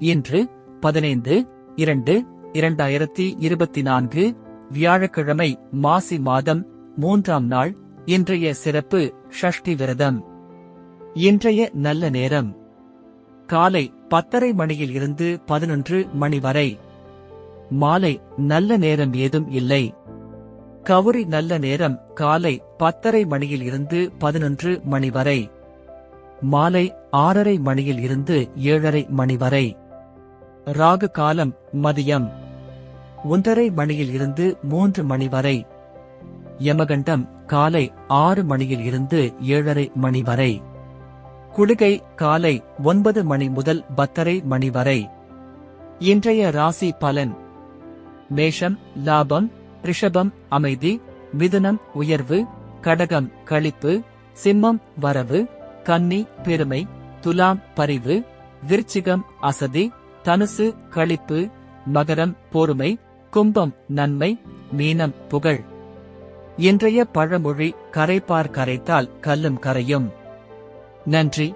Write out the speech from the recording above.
இன்று 15/2/2024 வியாழக்கிழமை, மாசி மாதம் 3ஆம் நாள். இன்றைய சிறப்பு ஷஷ்டி விரதம். இன்றைய நல்ல நேரம் காலை 10:30 மணியில் இருந்து 11 மணி வரை. மாலை நல்ல நேரம் ஏதும் இல்லை. கவுரி நல்ல நேரம் காலை 10:30 மணியில் இருந்து 11 மணி வரை. மாலை 6:30 மணியில் இருந்து 7:30 மணி வரை. ராகு காலம் மதியம் 1:30 மணியில் இருந்து 3 மணி வரை. யமகண்டம் காலை 6 மணியில் இருந்து 7:30 மணி வரை. குளிகை காலை 9 மணி முதல் 10:30 மணி வரை. இன்றைய ராசி பலன். மேஷம் லாபம், ரிஷபம் அமைதி, மிதுனம் உயர்வு, கடகம் களிப்பு, சிம்மம் வரவு, கன்னி பெருமை, துலாம் பரிவு, விருச்சிகம் அசதி, தனுசு களிப்பு, மகரம் பொறுமை, கும்பம் நன்மை, மீனம் புகழ். இன்றைய பழமொழி கரைப்பார் கரைத்தால் கல்லும் கரையும். நன்றி.